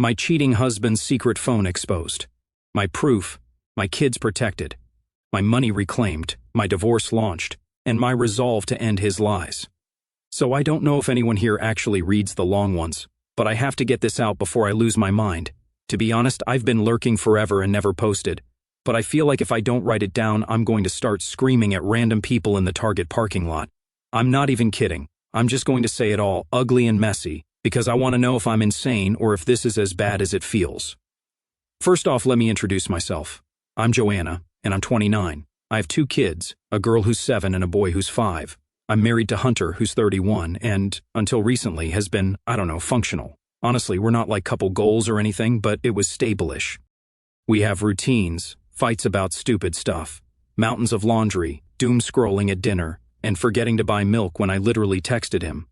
My cheating husband's secret phone exposed. My proof, my kids protected. My money reclaimed, my divorce launched, and my resolve to end his lies. So I don't know if anyone here actually reads the long ones, but I have to get this out before I lose my mind. To be honest, I've been lurking forever and never posted, but I feel like if I don't write it down, I'm going to start screaming at random people in the Target parking lot. I'm not even kidding. I'm just going to say it all, ugly and messy, because I want to know if I'm insane or if this is as bad as it feels. First off, let me introduce myself. I'm Joanna, and I'm 29. I have 2 kids, a girl who's 7 and a boy who's 5. I'm married to Hunter, who's 31, and, until recently, has been, functional. Honestly, we're not like couple goals or anything, but it was stable-ish. We have routines, fights about stupid stuff, mountains of laundry, doom scrolling at dinner, and forgetting to buy milk when I literally texted him.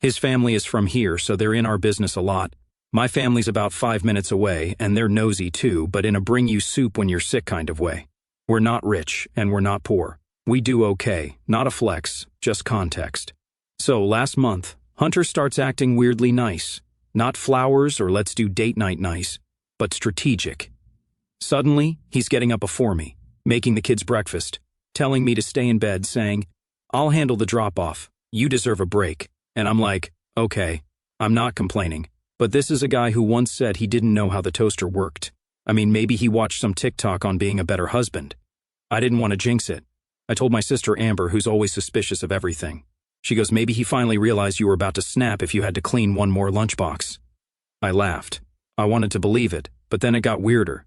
His family is from here, so they're in our business a lot. My family's about 5 minutes away, and they're nosy too, but in a bring-you-soup when you're sick kind of way. We're not rich, and we're not poor. We do okay, not a flex, just context. So, last month, Hunter starts acting weirdly nice. Not flowers or let's do date night nice, but strategic. Suddenly, he's getting up before me, making the kids breakfast, telling me to stay in bed, saying, "I'll handle the drop-off. You deserve a break." And I'm like, okay, I'm not complaining. But this is a guy who once said he didn't know how the toaster worked. I mean, maybe he watched some TikTok on being a better husband. I didn't want to jinx it. I told my sister Amber, who's always suspicious of everything. She goes, maybe he finally realized you were about to snap if you had to clean one more lunchbox. I laughed. I wanted to believe it, but then it got weirder.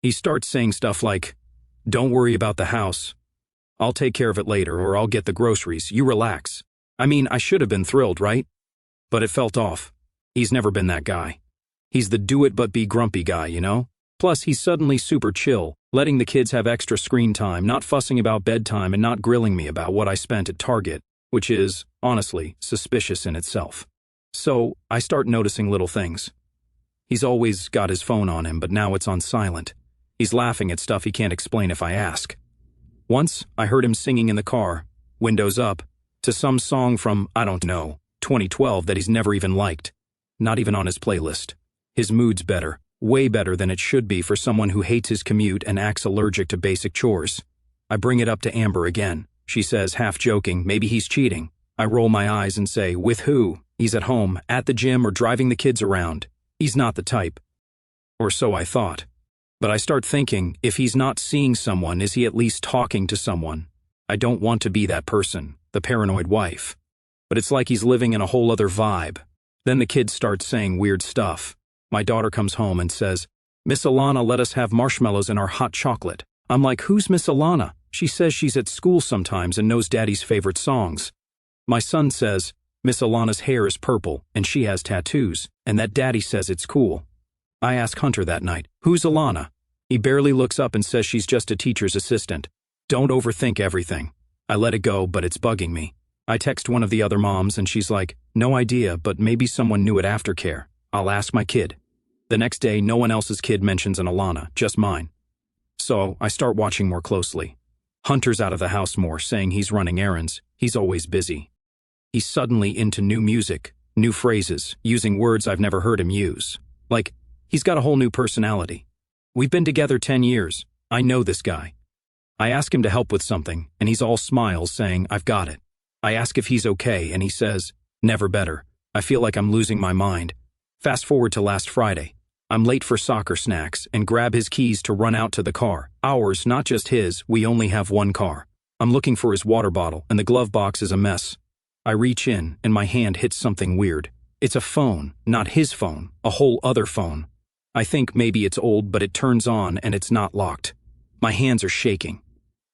He starts saying stuff like, "Don't worry about the house. I'll take care of it later, or I'll get the groceries. You relax." I mean, I should have been thrilled, right? But it felt off. He's never been that guy. He's the do-it-but-be-grumpy guy, you know? Plus, he's suddenly super chill, letting the kids have extra screen time, not fussing about bedtime and not grilling me about what I spent at Target, which is, honestly, suspicious in itself. So, I start noticing little things. He's always got his phone on him, but now it's on silent. He's laughing at stuff he can't explain if I ask. Once, I heard him singing in the car, windows up, to some song from, 2012 that he's never even liked. Not even on his playlist. His mood's better, way better than it should be for someone who hates his commute and acts allergic to basic chores. I bring it up to Amber again. She says, half joking, maybe he's cheating. I roll my eyes and say, with who? He's at home, at the gym, or driving the kids around. He's not the type. Or so I thought. But I start thinking, if he's not seeing someone, is he at least talking to someone? I don't want to be that person, the paranoid wife. But it's like he's living in a whole other vibe. Then the kids start saying weird stuff. My daughter comes home and says, "Miss Alana let us have marshmallows in our hot chocolate." I'm like, who's Miss Alana? She says she's at school sometimes and knows Daddy's favorite songs. My son says, Miss Alana's hair is purple and she has tattoos, and that Daddy says it's cool. I ask Hunter that night, who's Alana? He barely looks up and says she's just a teacher's assistant. Don't overthink everything. I let it go, but it's bugging me. I text one of the other moms and she's like, no idea, but maybe someone knew at aftercare. I'll ask my kid. The next day, no one else's kid mentions an Alana, just mine. So I start watching more closely. Hunter's out of the house more, saying he's running errands. He's always busy. He's suddenly into new music, new phrases, using words I've never heard him use. Like, he's got a whole new personality. We've been together 10 years. I know this guy. I ask him to help with something, and he's all smiles, saying, I've got it. I ask if he's okay, and he says, never better. I feel like I'm losing my mind. Fast forward to last Friday. I'm late for soccer snacks and grab his keys to run out to the car. Ours, not just his, we only have one car. I'm looking for his water bottle, and the glove box is a mess. I reach in, and my hand hits something weird. It's a phone, not his phone, a whole other phone. I think maybe it's old, but it turns on and it's not locked. My hands are shaking.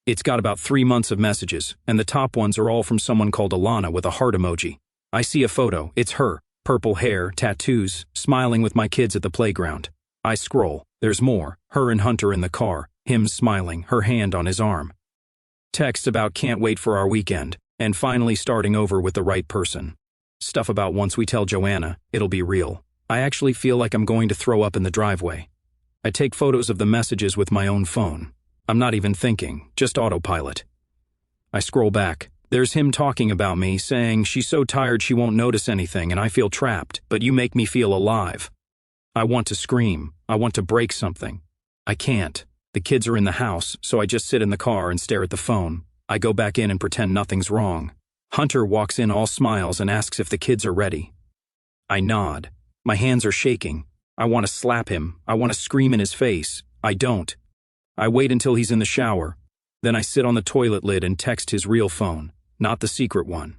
It's got about 3 months of messages, and the top ones are all from someone called Alana with a heart emoji. I see a photo. It's her. Purple hair, tattoos, smiling with my kids at the playground. I scroll. There's more. Her and Hunter in the car, him smiling, her hand on his arm. Text about can't wait for our weekend, and finally starting over with the right person. Stuff about once we tell Joanna, it'll be real. I actually feel like I'm going to throw up in the driveway. I take photos of the messages with my own phone. I'm not even thinking, just autopilot. I scroll back. There's him talking about me, saying she's so tired she won't notice anything and I feel trapped, but you make me feel alive. I want to scream. I want to break something. I can't. The kids are in the house, so I just sit in the car and stare at the phone. I go back in and pretend nothing's wrong. Hunter walks in all smiles and asks if the kids are ready. I nod. My hands are shaking. I want to slap him. I want to scream in his face. I don't. I wait until he's in the shower. Then I sit on the toilet lid and text his real phone, not the secret one.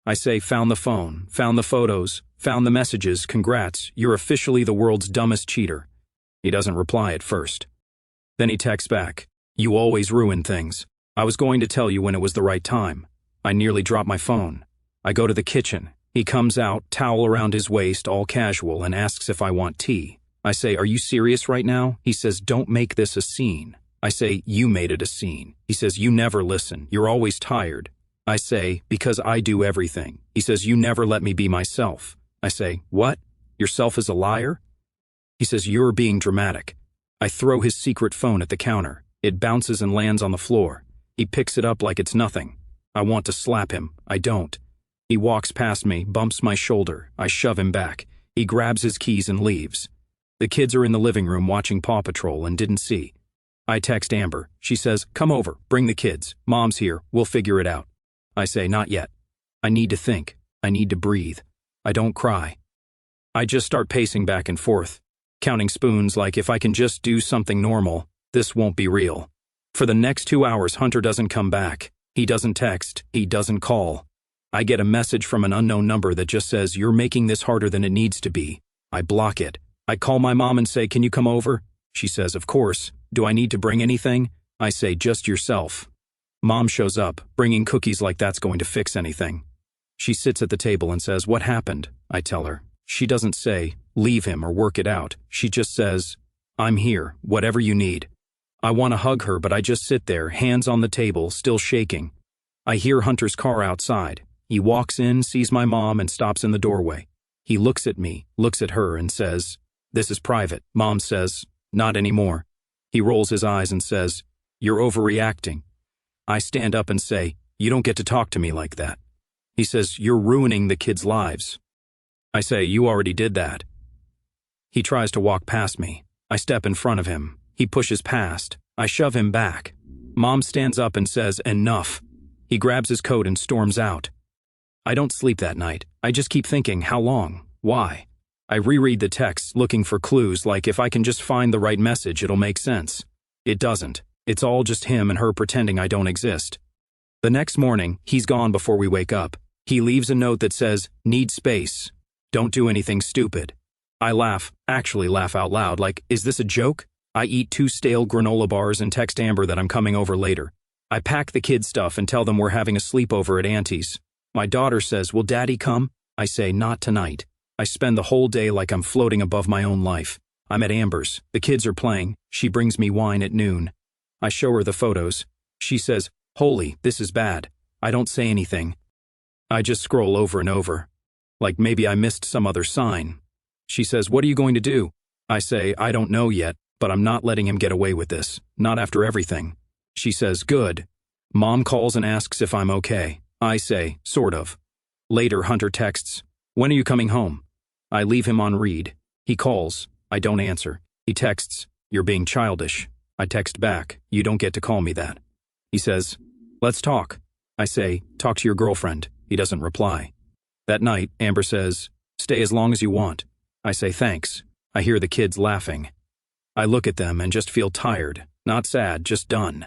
I say, found the phone, found the photos, found the messages, congrats, you're officially the world's dumbest cheater. He doesn't reply at first. Then he texts back, you always ruin things. I was going to tell you when it was the right time. I nearly dropped my phone. I go to the kitchen. He comes out, towel around his waist, all casual, and asks if I want tea. I say, are you serious right now? He says, don't make this a scene. I say, you made it a scene. He says, you never listen. You're always tired. I say, because I do everything. He says, you never let me be myself. I say, what? Yourself is a liar? He says, you're being dramatic. I throw his secret phone at the counter. It bounces and lands on the floor. He picks it up like it's nothing. I want to slap him. I don't. He walks past me, bumps my shoulder. I shove him back. He grabs his keys and leaves. The kids are in the living room watching Paw Patrol and didn't see. I text Amber. She says, come over, bring the kids. Mom's here, we'll figure it out. I say, not yet. I need to think. I need to breathe. I don't cry. I just start pacing back and forth, counting spoons like if I can just do something normal, this won't be real. For the next 2 hours, Hunter doesn't come back. He doesn't text. He doesn't call. I get a message from an unknown number that just says, you're making this harder than it needs to be. I block it. I call my mom and say, can you come over? She says, of course. Do I need to bring anything? I say, just yourself. Mom shows up, bringing cookies like that's going to fix anything. She sits at the table and says, what happened? I tell her. She doesn't say, leave him or work it out. She just says, I'm here, whatever you need. I want to hug her, but I just sit there, hands on the table, still shaking. I hear Hunter's car outside. He walks in, sees my mom, and stops in the doorway. He looks at me, looks at her, and says, this is private. Mom says, not anymore. He rolls his eyes and says, you're overreacting. I stand up and say, you don't get to talk to me like that. He says, you're ruining the kids' lives. I say, you already did that. He tries to walk past me. I step in front of him. He pushes past. I shove him back. Mom stands up and says, enough. He grabs his coat and storms out. I don't sleep that night. I just keep thinking, how long? Why? I reread the texts, looking for clues, like if I can just find the right message, it'll make sense. It doesn't. It's all just him and her pretending I don't exist. The next morning, he's gone before we wake up. He leaves a note that says, need space. Don't do anything stupid. I laugh, actually laugh out loud, like, is this a joke? I eat 2 stale granola bars and text Amber that I'm coming over later. I pack the kids' stuff and tell them we're having a sleepover at Auntie's. My daughter says, will Daddy come? I say, not tonight. I spend the whole day like I'm floating above my own life. I'm at Amber's. The kids are playing. She brings me wine at noon. I show her the photos. She says, holy, this is bad. I don't say anything. I just scroll over and over. Like maybe I missed some other sign. She says, what are you going to do? I say, I don't know yet, but I'm not letting him get away with this. Not after everything. She says, good. Mom calls and asks if I'm okay. I say, sort of. Later, Hunter texts, when are you coming home? I leave him on read. He calls. I don't answer. He texts, you're being childish. I text back, you don't get to call me that. He says, let's talk. I say, talk to your girlfriend. He doesn't reply. That night, Amber says, stay as long as you want. I say, thanks. I hear the kids laughing. I look at them and just feel tired. Not sad, just done.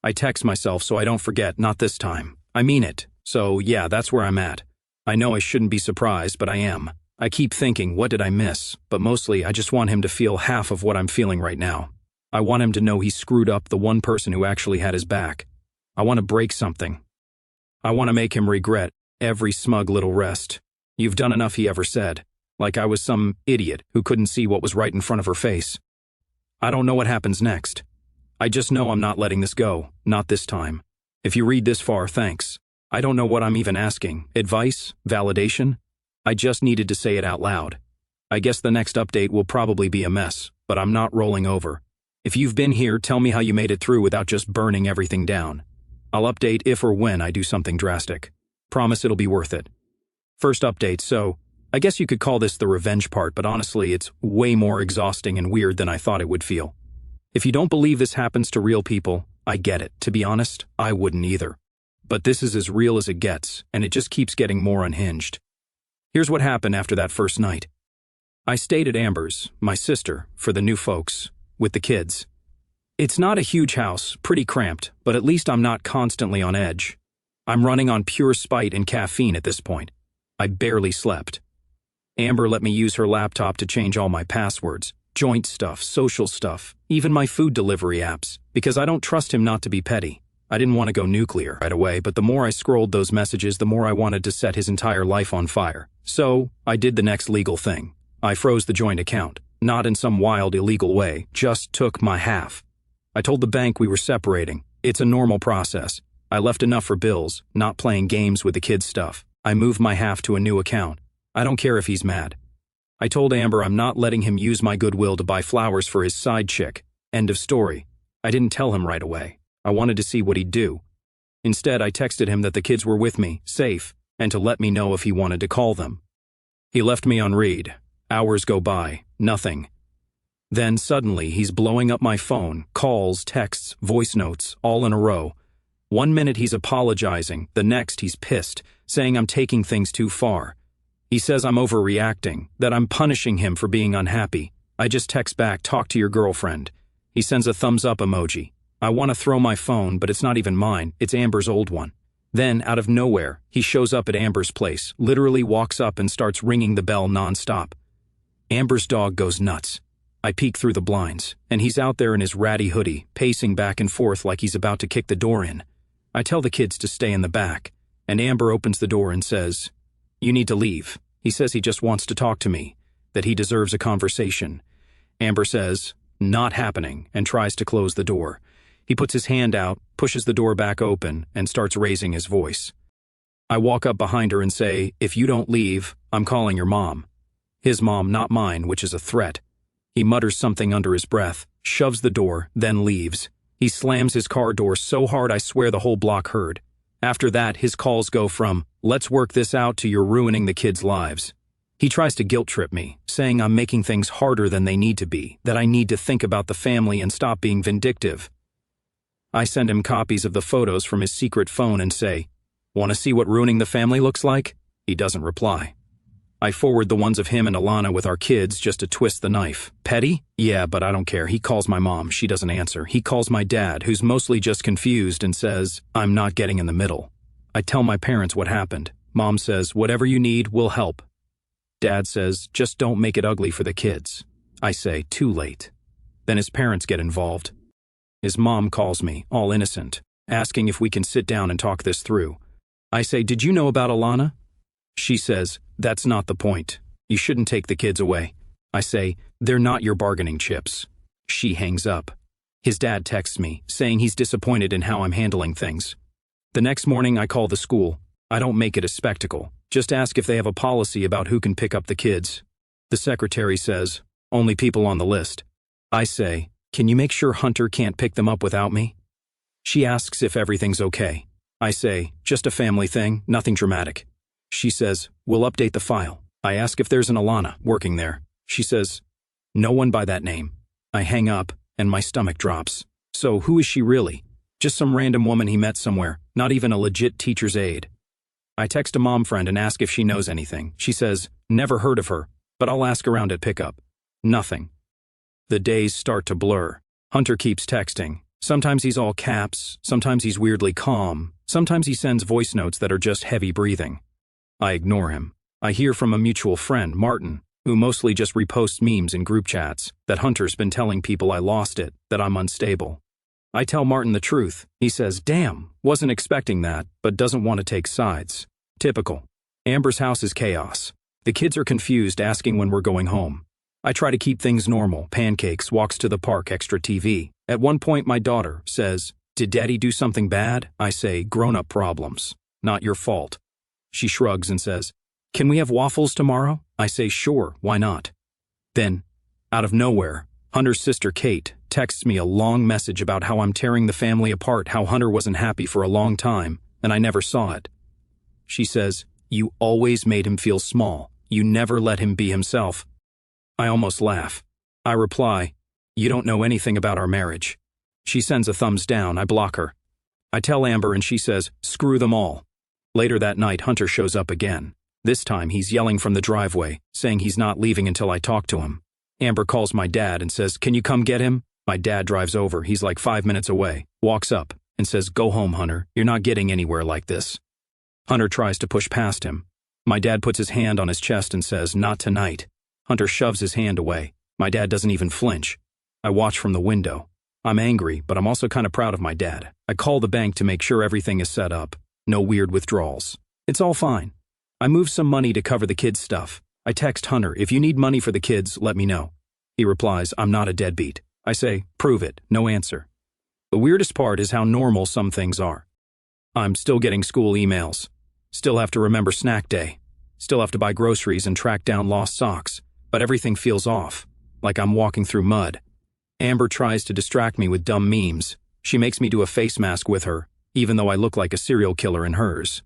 I text myself so I don't forget, not this time. I mean it. So, yeah, that's where I'm at. I know I shouldn't be surprised, but I am. I keep thinking, what did I miss? But mostly, I just want him to feel half of what I'm feeling right now. I want him to know he screwed up the one person who actually had his back. I want to break something. I want to make him regret every smug little rest. You've done enough, he ever said. Like I was some idiot who couldn't see what was right in front of her face. I don't know what happens next. I just know I'm not letting this go, not this time. If you read this far, thanks. I don't know what I'm even asking. Advice? Validation? I just needed to say it out loud. I guess the next update will probably be a mess, but I'm not rolling over. If you've been here, tell me how you made it through without just burning everything down. I'll update if or when I do something drastic. Promise it'll be worth it. First update, so, I guess you could call this the revenge part, but honestly, it's way more exhausting and weird than I thought it would feel. If you don't believe this happens to real people, I get it. To be honest, I wouldn't either. But this is as real as it gets, and it just keeps getting more unhinged. Here's what happened after that first night. I stayed at Amber's, my sister, for the new folks, with the kids. It's not a huge house, pretty cramped, but at least I'm not constantly on edge. I'm running on pure spite and caffeine at this point. I barely slept. Amber let me use her laptop to change all my passwords, joint stuff, social stuff, even my food delivery apps, because I don't trust him not to be petty. I didn't want to go nuclear right away, but the more I scrolled those messages, the more I wanted to set his entire life on fire. So, I did the next legal thing. I froze the joint account, not in some wild illegal way, just took my half. I told the bank we were separating. It's a normal process. I left enough for bills, not playing games with the kids' stuff. I moved my half to a new account. I don't care if he's mad. I told Amber I'm not letting him use my goodwill to buy flowers for his side chick. End of story. I didn't tell him right away. I wanted to see what he'd do. Instead, I texted him that the kids were with me, safe, and to let me know if he wanted to call them. He left me on read. Hours go by, nothing. Then suddenly he's blowing up my phone, calls, texts, voice notes, all in a row. 1 minute he's apologizing, the next he's pissed, saying I'm taking things too far. He says I'm overreacting, that I'm punishing him for being unhappy. I just text back, talk to your girlfriend. He sends a thumbs up emoji. I want to throw my phone, but it's not even mine, it's Amber's old one. Then, out of nowhere, he shows up at Amber's place, literally walks up and starts ringing the bell nonstop. Amber's dog goes nuts. I peek through the blinds, and he's out there in his ratty hoodie, pacing back and forth like he's about to kick the door in. I tell the kids to stay in the back, and Amber opens the door and says, "You need to leave." He says he just wants to talk to me, that he deserves a conversation. Amber says, "Not happening," and tries to close the door. He puts his hand out, pushes the door back open, and starts raising his voice. I walk up behind her and say, "If you don't leave, I'm calling your mom." His mom, not mine, which is a threat. He mutters something under his breath, shoves the door, then leaves. He slams his car door so hard I swear the whole block heard. After that, his calls go from, "Let's work this out," to "You're ruining the kids' lives." He tries to guilt trip me, saying I'm making things harder than they need to be, that I need to think about the family and stop being vindictive. I send him copies of the photos from his secret phone and say, "Want to see what ruining the family looks like?" He doesn't reply. I forward the ones of him and Alana with our kids just to twist the knife. Petty? Yeah, but I don't care. He calls my mom. She doesn't answer. He calls my dad, who's mostly just confused, and says, "I'm not getting in the middle." I tell my parents what happened. Mom says, "Whatever you need, we'll help." Dad says, "Just don't make it ugly for the kids." I say, "Too late." Then his parents get involved. His mom calls me, all innocent, asking if we can sit down and talk this through. I say, "Did you know about Alana?" She says, "That's not the point. You shouldn't take the kids away." I say, "They're not your bargaining chips." She hangs up. His dad texts me, saying he's disappointed in how I'm handling things. The next morning I call the school. I don't make it a spectacle. Just ask if they have a policy about who can pick up the kids. The secretary says, "Only people on the list." I say, "Can you make sure Hunter can't pick them up without me?" She asks if everything's okay. I say, "Just a family thing, nothing dramatic." She says, "We'll update the file." I ask if there's an Alana working there. She says, "No one by that name." I hang up, and my stomach drops. So who is she really? Just some random woman he met somewhere, not even a legit teacher's aide. I text a mom friend and ask if she knows anything. She says, "Never heard of her, but I'll ask around at pickup." Nothing. The days start to blur. Hunter keeps texting. Sometimes he's all caps, sometimes he's weirdly calm, sometimes he sends voice notes that are just heavy breathing. I ignore him. I hear from a mutual friend, Martin, who mostly just reposts memes in group chats, that Hunter's been telling people I lost it, that I'm unstable. I tell Martin the truth. He says, "Damn, wasn't expecting that," but doesn't want to take sides. Typical. Amber's house is chaos. The kids are confused, asking when we're going home. I try to keep things normal, pancakes, walks to the park, extra TV. At one point my daughter says, "Did Daddy do something bad?" I say, "Grown-up problems. Not your fault." She shrugs and says, "Can we have waffles tomorrow?" I say, "Sure, why not?" Then, out of nowhere, Hunter's sister Kate texts me a long message about how I'm tearing the family apart, how Hunter wasn't happy for a long time, and I never saw it. She says, "You always made him feel small. "You never let him be himself." I almost laugh. I reply, "You don't know anything about our marriage." She sends a thumbs down. I block her. I tell Amber and she says, "Screw them all." Later that night, Hunter shows up again. This time he's yelling from the driveway, saying he's not leaving until I talk to him. Amber calls my dad and says, "Can you come get him?" My dad drives over. He's like 5 minutes away, walks up, and says, "Go home, Hunter. You're not getting anywhere like this." Hunter tries to push past him. My dad puts his hand on his chest and says, "Not tonight." Hunter shoves his hand away. My dad doesn't even flinch. I watch from the window. I'm angry, but I'm also kind of proud of my dad. I call the bank to make sure everything is set up. No weird withdrawals. It's all fine. I move some money to cover the kids' stuff. I text Hunter, "If you need money for the kids, let me know." He replies, "I'm not a deadbeat." I say, "Prove it." No answer. The weirdest part is how normal some things are. I'm still getting school emails. Still have to remember snack day. Still have to buy groceries and track down lost socks. But everything feels off, like I'm walking through mud. Amber tries to distract me with dumb memes. She makes me do a face mask with her, even though I look like a serial killer in hers.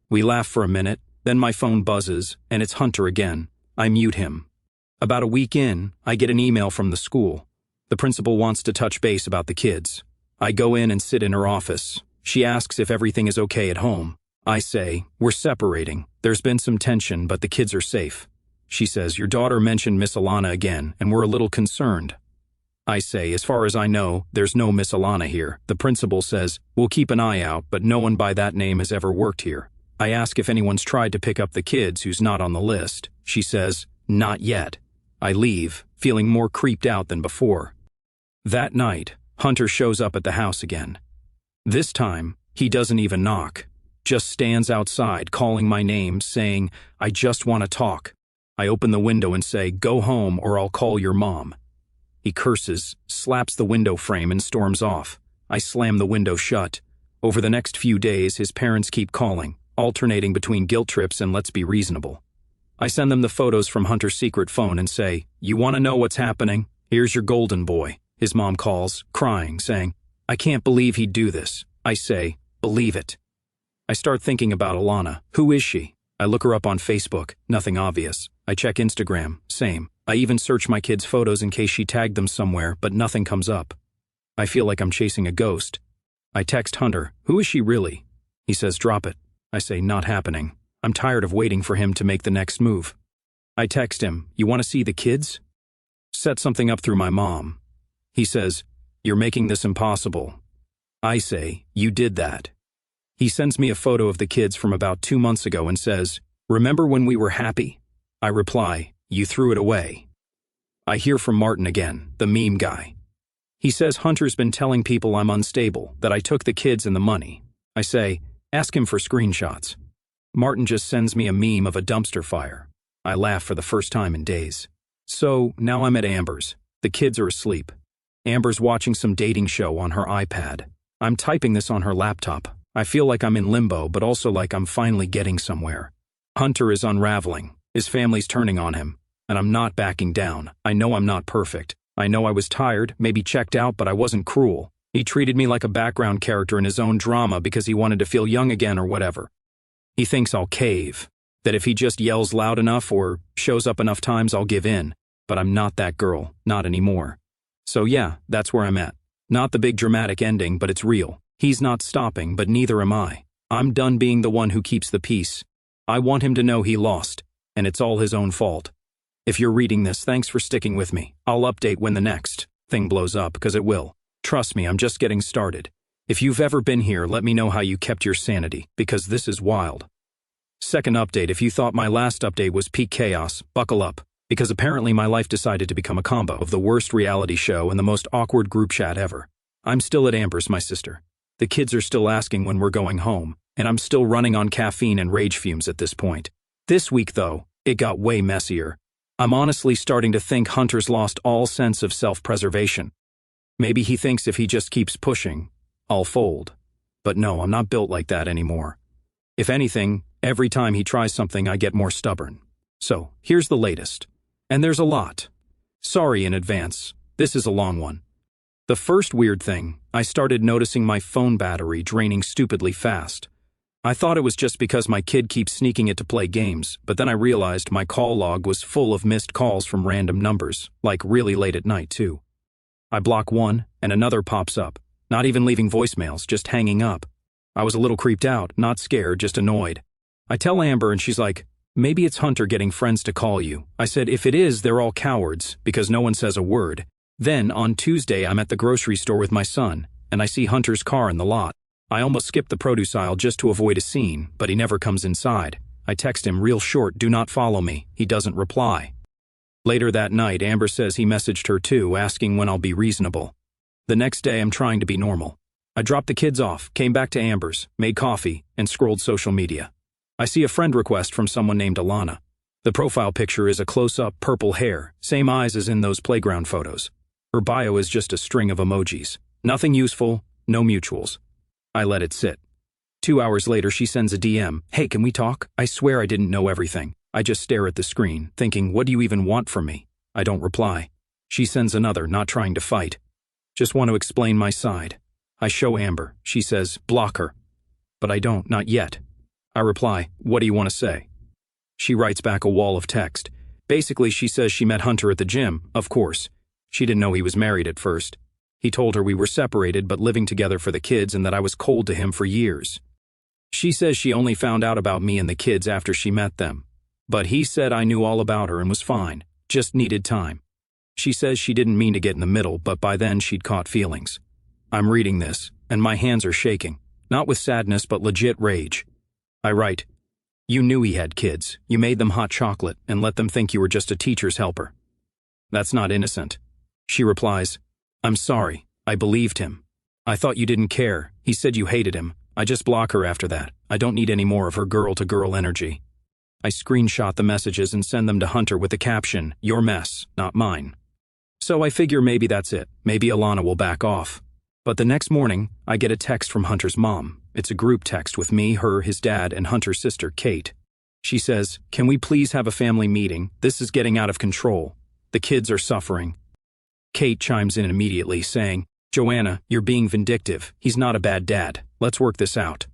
We laugh for a minute, then my phone buzzes, and it's Hunter again. I mute him. About a week in, I get an email from the school. The principal wants to touch base about the kids. I go in and sit in her office. She asks if everything is okay at home. I say, "We're separating. There's been some tension, but the kids are safe." She says, "Your daughter mentioned Miss Alana again, and we're a little concerned." I say, "As far as I know, there's no Miss Alana here." The principal says, "We'll keep an eye out, but no one by that name has ever worked here." I ask if anyone's tried to pick up the kids who's not on the list. She says, "Not yet." I leave, feeling more creeped out than before. That night, Hunter shows up at the house again. This time, he doesn't even knock. Just stands outside calling my name, saying, "I just want to talk." I open the window and say, "Go home or I'll call your mom." He curses, slaps the window frame and storms off. I slam the window shut. Over the next few days, his parents keep calling, alternating between guilt trips and let's be reasonable. I send them the photos from Hunter's secret phone and say, "You want to know what's happening? Here's your golden boy." His mom calls, crying, saying, "I can't believe he'd do this." I say, "Believe it." I start thinking about Alana. Who is she? I look her up on Facebook. Nothing obvious. I check Instagram. Same. I even search my kids' photos in case she tagged them somewhere, but nothing comes up. I feel like I'm chasing a ghost. I text Hunter, "Who is she really?" He says, "Drop it." I say, "Not happening." I'm tired of waiting for him to make the next move. I text him, "You want to see the kids?" Set something up through my mom. He says, "You're making this impossible." I say, "You did that." He sends me a photo of the kids from about 2 months ago and says, "Remember when we were happy?" I reply, "You threw it away." I hear from Martin again, the meme guy. He says Hunter's been telling people I'm unstable, that I took the kids and the money. I say, "Ask him for screenshots." Martin just sends me a meme of a dumpster fire. I laugh for the first time in days. So, now I'm at Amber's. The kids are asleep. Amber's watching some dating show on her iPad. I'm typing this on her laptop. I feel like I'm in limbo, but also like I'm finally getting somewhere. Hunter is unraveling. His family's turning on him. And I'm not backing down. I know I'm not perfect. I know I was tired, maybe checked out, but I wasn't cruel. He treated me like a background character in his own drama because he wanted to feel young again or whatever. He thinks I'll cave. That if he just yells loud enough or shows up enough times, I'll give in. But I'm not that girl. Not anymore. So yeah, that's where I'm at. Not the big dramatic ending, but it's real. He's not stopping, but neither am I. I'm done being the one who keeps the peace. I want him to know he lost, and it's all his own fault. If you're reading this, thanks for sticking with me. I'll update when the next thing blows up, because it will. Trust me, I'm just getting started. If you've ever been here, let me know how you kept your sanity, because this is wild. Second update, if you thought my last update was peak chaos, buckle up, because apparently my life decided to become a combo of the worst reality show and the most awkward group chat ever. I'm still at Amber's, my sister. The kids are still asking when we're going home, and I'm still running on caffeine and rage fumes at this point. This week, though, it got way messier. I'm honestly starting to think Hunter's lost all sense of self-preservation. Maybe he thinks if he just keeps pushing, I'll fold. But no, I'm not built like that anymore. If anything, every time he tries something, I get more stubborn. So, here's the latest. And there's a lot. Sorry in advance, this is a long one. The first weird thing, I started noticing my phone battery draining stupidly fast. I thought it was just because my kid keeps sneaking it to play games, but then I realized my call log was full of missed calls from random numbers, like really late at night too. I block one, and another pops up, not even leaving voicemails, just hanging up. I was a little creeped out, not scared, just annoyed. I tell Amber and she's like, maybe it's Hunter getting friends to call you. I said, if it is, they're all cowards, because no one says a word. Then, on Tuesday, I'm at the grocery store with my son, and I see Hunter's car in the lot. I almost skipped the produce aisle just to avoid a scene, but he never comes inside. I text him real short, do not follow me. He doesn't reply. Later that night, Amber says he messaged her too, asking when I'll be reasonable. The next day, I'm trying to be normal. I dropped the kids off, came back to Amber's, made coffee, and scrolled social media. I see a friend request from someone named Alana. The profile picture is a close-up purple hair, same eyes as in those playground photos. Her bio is just a string of emojis. Nothing useful, no mutuals. I let it sit. 2 hours later, she sends a DM. Hey, can we talk? I swear I didn't know everything. I just stare at the screen, thinking, what do you even want from me? I don't reply. She sends another, not trying to fight. Just want to explain my side. I show Amber. She says, block her. But I don't, not yet. I reply, what do you want to say? She writes back a wall of text. Basically, she says she met Hunter at the gym, of course. She didn't know he was married at first. He told her we were separated but living together for the kids and that I was cold to him for years. She says she only found out about me and the kids after she met them. But he said I knew all about her and was fine, just needed time. She says she didn't mean to get in the middle, but by then she'd caught feelings. I'm reading this, and my hands are shaking, not with sadness but legit rage. I write, you knew he had kids, you made them hot chocolate and let them think you were just a teacher's helper. That's not innocent. She replies, I'm sorry, I believed him. I thought you didn't care, he said you hated him. I just block her after that. I don't need any more of her girl-to-girl energy. I screenshot the messages and send them to Hunter with the caption, your mess, not mine. So I figure maybe that's it, maybe Alana will back off. But the next morning, I get a text from Hunter's mom. It's a group text with me, her, his dad, and Hunter's sister, Kate. She says, can we please have a family meeting? This is getting out of control. The kids are suffering. Kate chimes in immediately, saying, Joanna, you're being vindictive. He's not a bad dad. Let's work this out.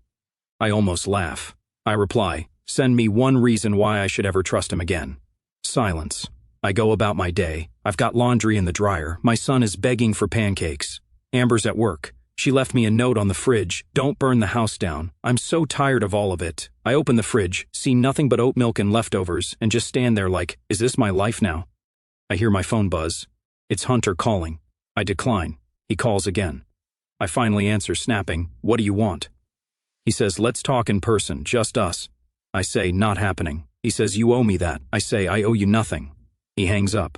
I almost laugh. I reply, send me one reason why I should ever trust him again. Silence. I go about my day. I've got laundry in the dryer. My son is begging for pancakes. Amber's at work. She left me a note on the fridge. Don't burn the house down. I'm so tired of all of it. I open the fridge, see nothing but oat milk and leftovers, and just stand there like, is this my life now? I hear my phone buzz. It's Hunter calling. I decline. He calls again. I finally answer, snapping, what do you want? He says, let's talk in person, just us. I say, not happening. He says, you owe me that. I say, I owe you nothing. He hangs up.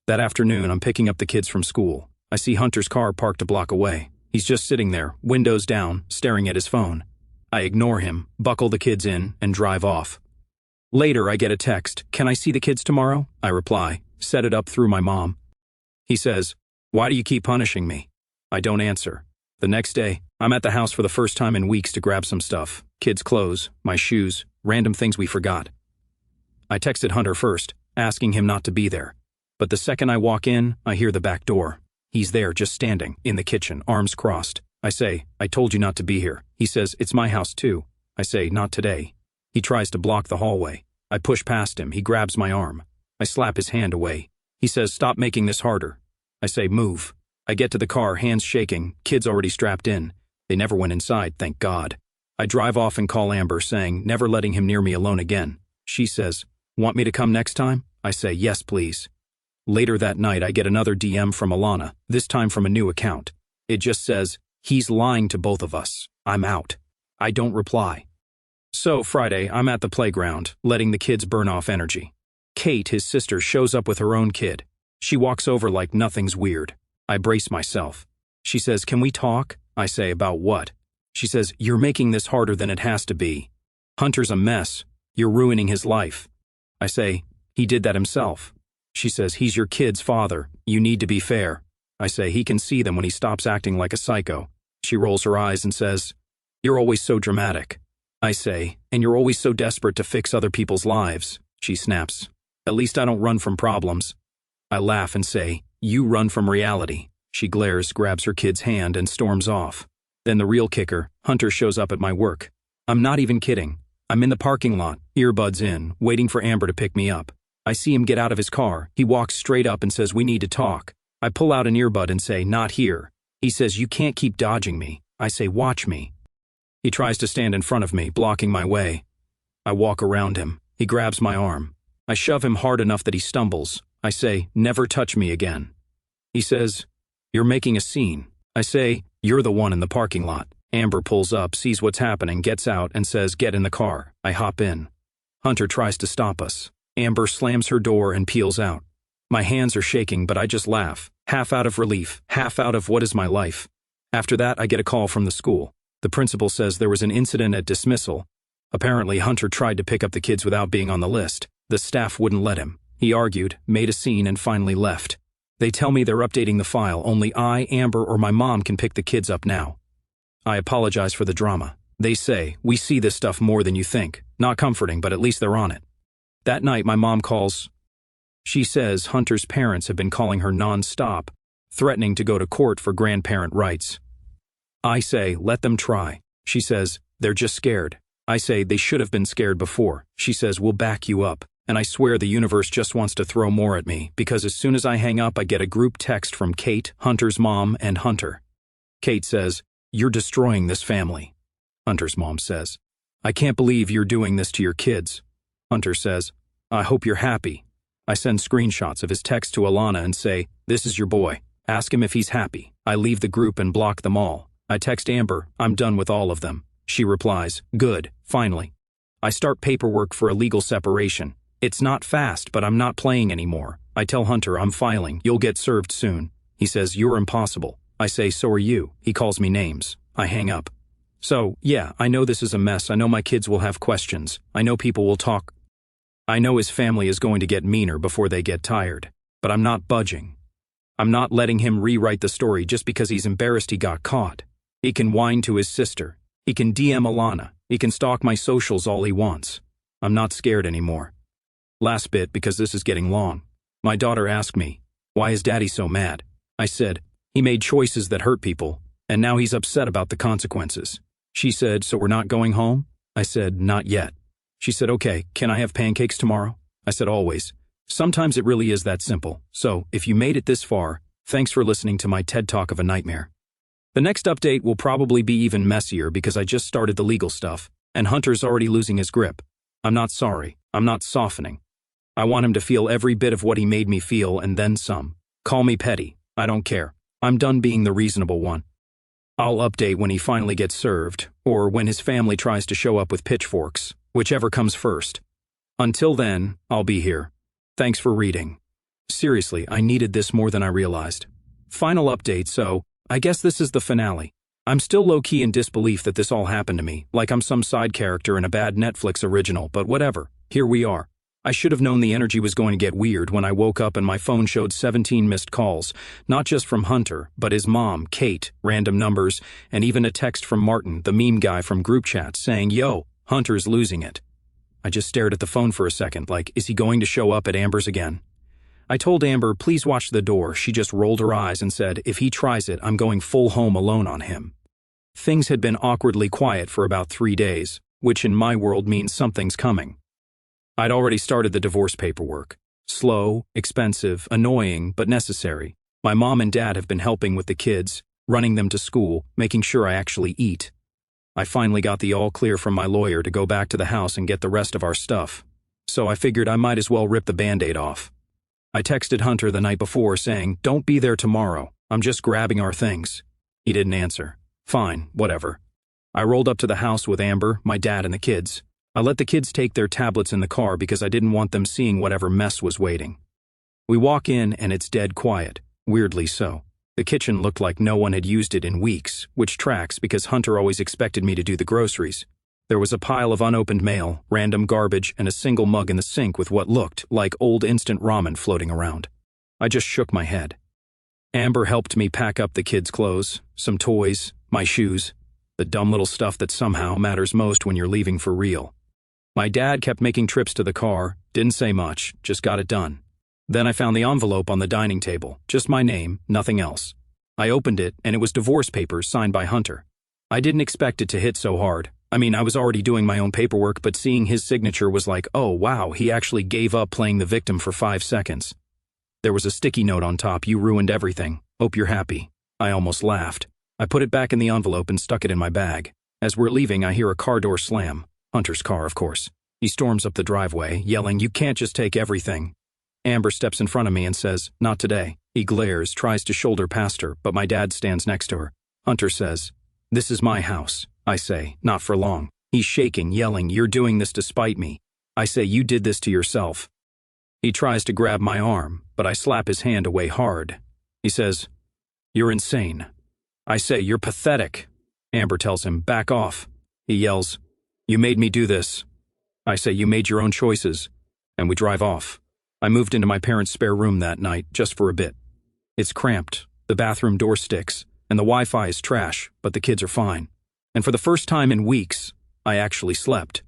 That afternoon, I'm picking up the kids from school. I see Hunter's car parked a block away. He's just sitting there, windows down, staring at his phone. I ignore him, buckle the kids in, and drive off. Later, I get a text, can I see the kids tomorrow? I reply, set it up through my mom. He says, why do you keep punishing me? I don't answer. The next day, I'm at the house for the first time in weeks to grab some stuff. Kids' clothes, my shoes, random things we forgot. I texted Hunter first, asking him not to be there. But the second I walk in, I hear the back door. He's there, just standing, in the kitchen, arms crossed. I say, I told you not to be here. He says, it's my house too. I say, not today. He tries to block the hallway. I push past him. He grabs my arm. I slap his hand away. He says, stop making this harder. I say, move. I get to the car, hands shaking, kids already strapped in. They never went inside, thank God. I drive off and call Amber, saying, never letting him near me alone again. She says, want me to come next time? I say, yes, please. Later that night, I get another DM from Alana, this time from a new account. It just says, he's lying to both of us. I'm out. I don't reply. So Friday, I'm at the playground, letting the kids burn off energy. Kate, his sister, shows up with her own kid. She walks over like nothing's weird. I brace myself. She says, can we talk? I say, about what? She says, you're making this harder than it has to be. Hunter's a mess. You're ruining his life. I say, he did that himself. She says, he's your kid's father. You need to be fair. I say, he can see them when he stops acting like a psycho. She rolls her eyes and says, you're always so dramatic. I say, and you're always so desperate to fix other people's lives. She snaps, at least I don't run from problems. I laugh and say, you run from reality. She glares, grabs her kid's hand, and storms off. Then the real kicker, Hunter shows up at my work. I'm not even kidding. I'm in the parking lot, earbuds in, waiting for Amber to pick me up. I see him get out of his car. He walks straight up and says, "We need to talk." I pull out an earbud and say, "Not here." He says, "You can't keep dodging me." I say, "Watch me." He tries to stand in front of me, blocking my way. I walk around him. He grabs my arm. I shove him hard enough that he stumbles. I say, "Never touch me again." He says, "You're making a scene." I say, "You're the one in the parking lot." Amber pulls up, sees what's happening, gets out, and says, "Get in the car." I hop in. Hunter tries to stop us. Amber slams her door and peels out. My hands are shaking, but I just laugh, half out of relief, half out of what is my life. After that, I get a call from the school. The principal says there was an incident at dismissal. Apparently, Hunter tried to pick up the kids without being on the list. The staff wouldn't let him. He argued, made a scene, and finally left. They tell me they're updating the file. Only I, Amber, or my mom can pick the kids up now. I apologize for the drama. They say, "We see this stuff more than you think." Not comforting, but at least they're on it. That night, my mom calls. She says Hunter's parents have been calling her non-stop, threatening to go to court for grandparent rights. I say, "Let them try." She says, "They're just scared." I say, "They should have been scared before." She says, "We'll back you up." And I swear the universe just wants to throw more at me, because as soon as I hang up, I get a group text from Kate, Hunter's mom, and Hunter. Kate says, "You're destroying this family." Hunter's mom says, "I can't believe you're doing this to your kids." Hunter says, "I hope you're happy." I send screenshots of his text to Alana and say, "This is your boy. Ask him if he's happy." I leave the group and block them all. I text Amber, "I'm done with all of them." She replies, "Good, finally." I start paperwork for a legal separation. It's not fast, but I'm not playing anymore. I tell Hunter, "I'm filing. You'll get served soon." He says, "You're impossible." I say, "So are you." He calls me names. I hang up. So, yeah, I know this is a mess. I know my kids will have questions. I know people will talk. I know his family is going to get meaner before they get tired. But I'm not budging. I'm not letting him rewrite the story just because he's embarrassed he got caught. He can whine to his sister. He can DM Alana. He can stalk my socials all he wants. I'm not scared anymore. Last bit, because this is getting long. My daughter asked me, "Why is Daddy so mad?" I said, "He made choices that hurt people, and now he's upset about the consequences." She said, "So we're not going home?" I said, "Not yet." She said, "Okay, can I have pancakes tomorrow?" I said, "Always." Sometimes it really is that simple. So, if you made it this far, thanks for listening to my TED Talk of a nightmare. The next update will probably be even messier because I just started the legal stuff, and Hunter's already losing his grip. I'm not sorry. I'm not softening. I want him to feel every bit of what he made me feel and then some. Call me petty. I don't care. I'm done being the reasonable one. I'll update when he finally gets served, or when his family tries to show up with pitchforks, whichever comes first. Until then, I'll be here. Thanks for reading. Seriously, I needed this more than I realized. Final update, so I guess this is the finale. I'm still low-key in disbelief that this all happened to me, like I'm some side character in a bad Netflix original, but whatever. Here we are. I should have known the energy was going to get weird when I woke up and my phone showed 17 missed calls, not just from Hunter, but his mom, Kate, random numbers, and even a text from Martin, the meme guy from group chat, saying, "Yo, Hunter's losing it." I just stared at the phone for a second, like, is he going to show up at Amber's again? I told Amber, "Please watch the door." She just rolled her eyes and said, "If he tries it, I'm going full home alone on him." Things had been awkwardly quiet for about 3 days, which in my world means something's coming. I'd already started the divorce paperwork. Slow, expensive, annoying, but necessary. My mom and dad have been helping with the kids, running them to school, making sure I actually eat. I finally got the all clear from my lawyer to go back to the house and get the rest of our stuff. So I figured I might as well rip the Band-Aid off. I texted Hunter the night before saying, "Don't be there tomorrow. I'm just grabbing our things." He didn't answer. Fine, whatever. I rolled up to the house with Amber, my dad, and the kids. I let the kids take their tablets in the car because I didn't want them seeing whatever mess was waiting. We walk in and it's dead quiet, weirdly so. The kitchen looked like no one had used it in weeks, which tracks because Hunter always expected me to do the groceries. There was a pile of unopened mail, random garbage, and a single mug in the sink with what looked like old instant ramen floating around. I just shook my head. Amber helped me pack up the kids' clothes, some toys, my shoes, the dumb little stuff that somehow matters most when you're leaving for real. My dad kept making trips to the car, didn't say much, just got it done. Then I found the envelope on the dining table, just my name, nothing else. I opened it, and it was divorce papers signed by Hunter. I didn't expect it to hit so hard. I mean, I was already doing my own paperwork, but seeing his signature was like, oh wow, he actually gave up playing the victim for 5 seconds. There was a sticky note on top, "You ruined everything. Hope you're happy." I almost laughed. I put it back in the envelope and stuck it in my bag. As we're leaving, I hear a car door slam. Hunter's car, of course. He storms up the driveway, yelling, "You can't just take everything." Amber steps in front of me and says, "Not today." He glares, tries to shoulder past her, but my dad stands next to her. Hunter says, "This is my house." I say, "Not for long." He's shaking, yelling, "You're doing this to spite me." I say, "You did this to yourself." He tries to grab my arm, but I slap his hand away hard. He says, "You're insane." I say, "You're pathetic." Amber tells him, "Back off." He yells, "You made me do this." I say, "You made your own choices." And we drive off. I moved into my parents' spare room that night, just for a bit. It's cramped, the bathroom door sticks, and the Wi-Fi is trash, but the kids are fine. And for the first time in weeks, I actually slept.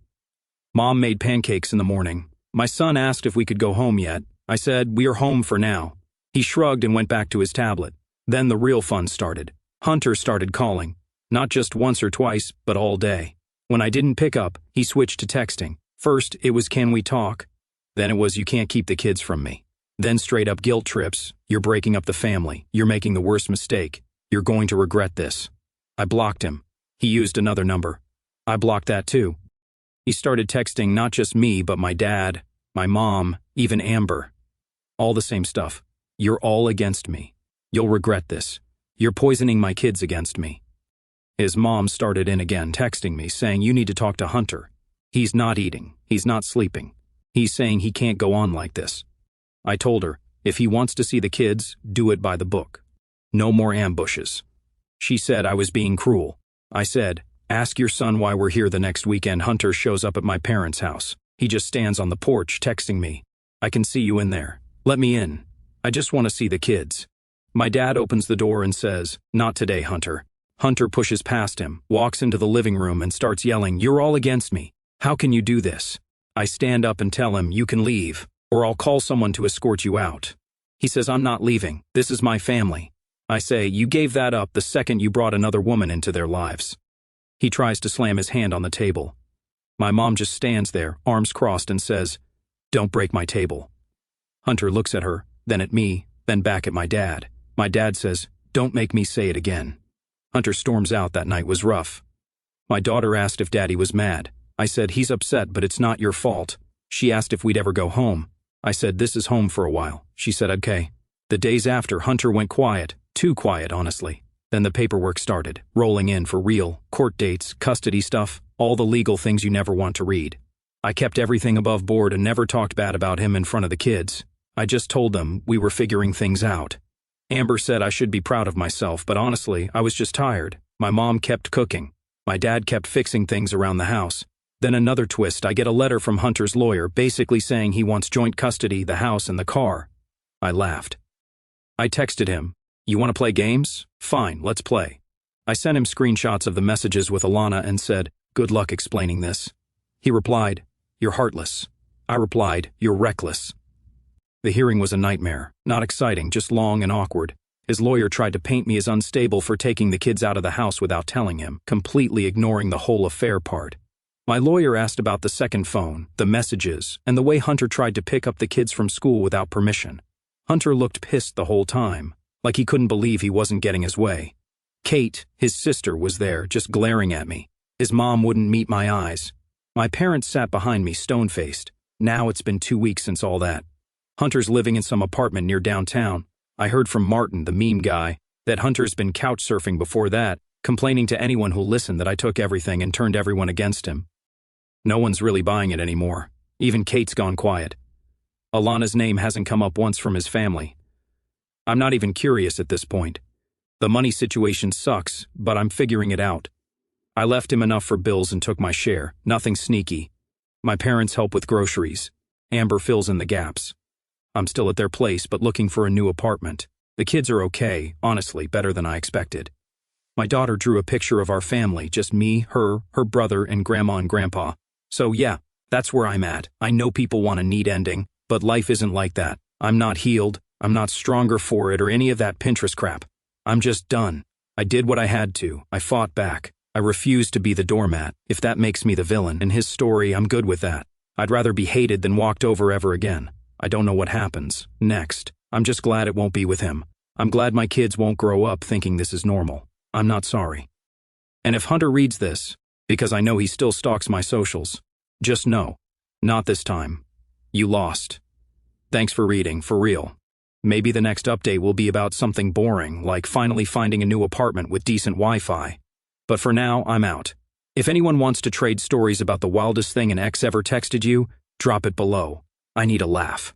Mom made pancakes in the morning. My son asked if we could go home yet. I said, "We are home for now." He shrugged and went back to his tablet. Then the real fun started. Hunter started calling. Not just once or twice, but all day. When I didn't pick up, he switched to texting. First, it was, "Can we talk?" Then it was, "You can't keep the kids from me." Then straight up guilt trips. "You're breaking up the family. You're making the worst mistake. You're going to regret this." I blocked him. He used another number. I blocked that too. He started texting not just me, but my dad, my mom, even Amber. All the same stuff. "You're all against me. You'll regret this. You're poisoning my kids against me." His mom started in again, texting me, saying, "You need to talk to Hunter. He's not eating. He's not sleeping. He's saying he can't go on like this." I told her, if he wants to see the kids, do it by the book. No more ambushes. She said I was being cruel. I said, "Ask your son why we're here the next weekend. Hunter shows up at my parents' house. He just stands on the porch texting me. I can see you in there. Let me in. I just want to see the kids." My dad opens the door and says, "Not today, Hunter." Hunter pushes past him, walks into the living room and starts yelling, "You're all against me. How can you do this?" I stand up and tell him, "You can leave, or I'll call someone to escort you out." He says, "I'm not leaving. This is my family." I say, "You gave that up the second you brought another woman into their lives." He tries to slam his hand on the table. My mom just stands there, arms crossed, and says, "Don't break my table." Hunter looks at her, then at me, then back at my dad. My dad says, "Don't make me say it again." Hunter storms out. That night was rough. My daughter asked if Daddy was mad. I said, "He's upset, but it's not your fault." She asked if we'd ever go home. I said, "This is home for a while." She said, "Okay." The days after, Hunter went quiet. Too quiet, honestly. Then the paperwork started, rolling in for real, court dates, custody stuff, all the legal things you never want to read. I kept everything above board and never talked bad about him in front of the kids. I just told them we were figuring things out. Amber said I should be proud of myself, but honestly, I was just tired. My mom kept cooking. My dad kept fixing things around the house. Then another twist, I get a letter from Hunter's lawyer basically saying he wants joint custody, the house and the car. I laughed. I texted him, "You want to play games? Fine, let's play." I sent him screenshots of the messages with Alana and said, "Good luck explaining this." He replied, "You're heartless." I replied, "You're reckless." The hearing was a nightmare, not exciting, just long and awkward. His lawyer tried to paint me as unstable for taking the kids out of the house without telling him, completely ignoring the whole affair part. My lawyer asked about the second phone, the messages, and the way Hunter tried to pick up the kids from school without permission. Hunter looked pissed the whole time, like he couldn't believe he wasn't getting his way. Kate, his sister, was there, just glaring at me. His mom wouldn't meet my eyes. My parents sat behind me, stone-faced. Now it's been 2 weeks since all that. Hunter's living in some apartment near downtown. I heard from Martin, the meme guy, that Hunter's been couch surfing before that, complaining to anyone who'll listen that I took everything and turned everyone against him. No one's really buying it anymore. Even Kate's gone quiet. Alana's name hasn't come up once from his family. I'm not even curious at this point. The money situation sucks, but I'm figuring it out. I left him enough for bills and took my share, nothing sneaky. My parents help with groceries. Amber fills in the gaps. I'm still at their place, but looking for a new apartment. The kids are okay, honestly, better than I expected. My daughter drew a picture of our family, just me, her brother, and Grandma and Grandpa. So yeah, that's where I'm at. I know people want a neat ending, but life isn't like that. I'm not healed, I'm not stronger for it or any of that Pinterest crap. I'm just done. I did what I had to. I fought back. I refuse to be the doormat. If that makes me the villain in his story, I'm good with that. I'd rather be hated than walked over ever again. I don't know what happens next. I'm just glad it won't be with him. I'm glad my kids won't grow up thinking this is normal. I'm not sorry. And if Hunter reads this, because I know he still stalks my socials, just know, not this time. You lost. Thanks for reading, for real. Maybe the next update will be about something boring, like finally finding a new apartment with decent Wi-Fi. But for now, I'm out. If anyone wants to trade stories about the wildest thing an ex ever texted you, drop it below. I need a laugh.